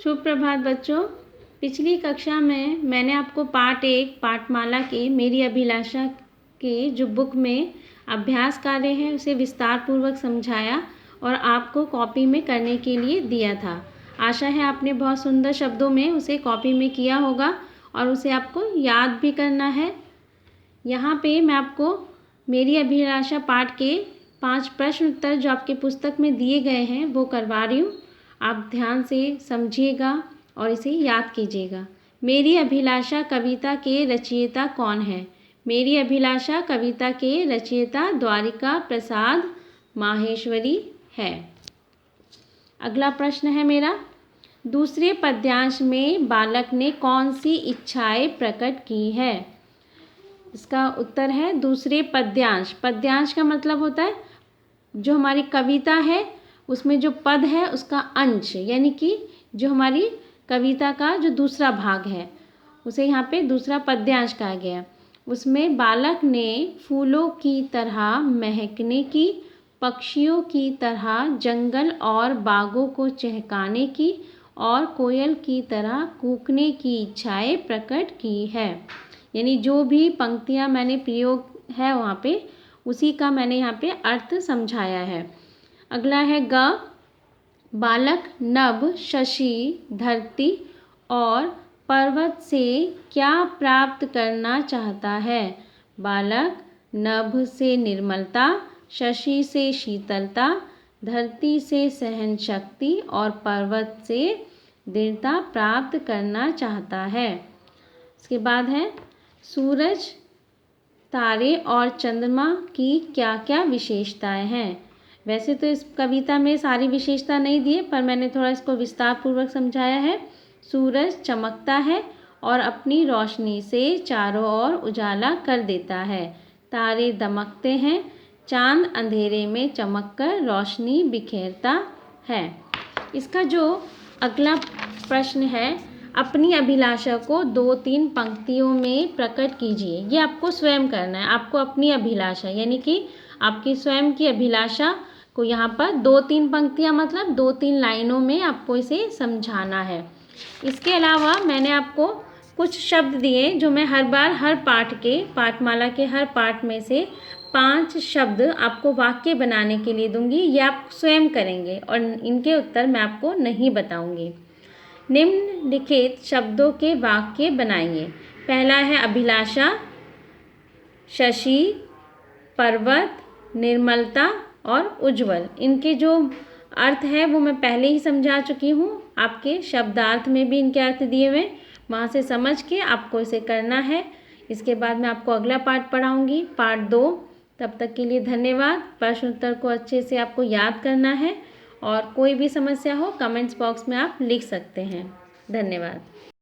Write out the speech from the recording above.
सुप्रभात बच्चों। पिछली कक्षा में मैंने आपको पाठ 1 पाठमाला के मेरी अभिलाषा के जो बुक में अभ्यास कार्य है उसे विस्तार पूर्वक समझाया और आपको कॉपी में करने के लिए दिया था। आशा है आपने बहुत सुंदर शब्दों में उसे कॉपी में किया होगा और उसे आपको याद भी करना है। यहाँ पे मैं आपको मेरी अभिलाषा पाठ के 5 प्रश्न उत्तर जो आपके पुस्तक में दिए गए हैं वो करवा रही हूँ। आप ध्यान से समझिएगा और इसे याद कीजिएगा। मेरी अभिलाषा कविता के रचयिता कौन है? मेरी अभिलाषा कविता के रचयिता द्वारिका प्रसाद माहेश्वरी है। अगला प्रश्न है मेरा, दूसरे पद्यांश में बालक ने कौन सी इच्छाएं प्रकट की है? इसका उत्तर है दूसरे पद्यांश। पद्यांश का मतलब होता है जो हमारी कविता है उसमें जो पद है उसका अंश, यानी कि जो हमारी कविता का जो दूसरा भाग है उसे यहाँ पे दूसरा पद्यांश कहा गया है। उसमें बालक ने फूलों की तरह महकने की, पक्षियों की तरह जंगल और बागों को चहकाने की और कोयल की तरह कूकने की इच्छाएं प्रकट की है। यानी जो भी पंक्तियाँ मैंने प्रयोग है वहाँ पे उसी का मैंने यहाँ पे अर्थ समझाया है। अगला है ग, बालक नभ, शशि, धरती और पर्वत से क्या प्राप्त करना चाहता है? बालक नभ से निर्मलता, शशि से शीतलता, धरती से सहन शक्ति और पर्वत से दृढ़ता प्राप्त करना चाहता है। इसके बाद है सूरज, तारे और चंद्रमा की क्या क्या विशेषताएं हैं? वैसे तो इस कविता में सारी विशेषता नहीं दी है पर मैंने थोड़ा इसको विस्तार पूर्वक समझाया है। सूरज चमकता है और अपनी रोशनी से चारों ओर उजाला कर देता है। तारे दमकते हैं, चांद अंधेरे में चमककर रोशनी बिखेरता है। इसका जो अगला प्रश्न है, अपनी अभिलाषा को 2-3 पंक्तियों में प्रकट कीजिए। ये आपको स्वयं करना है। आपको अपनी अभिलाषा यानी कि आपकी स्वयं की अभिलाषा को यहाँ पर 2-3 पंक्तियाँ मतलब 2-3 लाइनों में आपको इसे समझाना है। इसके अलावा मैंने आपको कुछ शब्द दिए जो मैं हर बार हर पाठ के पाठमाला के हर पाठ में से 5 शब्द आपको वाक्य बनाने के लिए दूंगी। ये आप स्वयं करेंगे और इनके उत्तर मैं आपको नहीं बताऊंगी। निम्नलिखित शब्दों के वाक्य बनाइए। पहला है अभिलाषा, शशि, पर्वत, निर्मलता और उज्ज्वल। इनके जो अर्थ है वो मैं पहले ही समझा चुकी हूँ। आपके शब्दार्थ में भी इनके अर्थ दिए हुए, वहाँ से समझ के आपको इसे करना है। इसके बाद मैं आपको अगला पाठ पढ़ाऊँगी, पार्ट 2। तब तक के लिए धन्यवाद। प्रश्न उत्तर को अच्छे से आपको याद करना है और कोई भी समस्या हो कमेंट्स बॉक्स में आप लिख सकते हैं। धन्यवाद।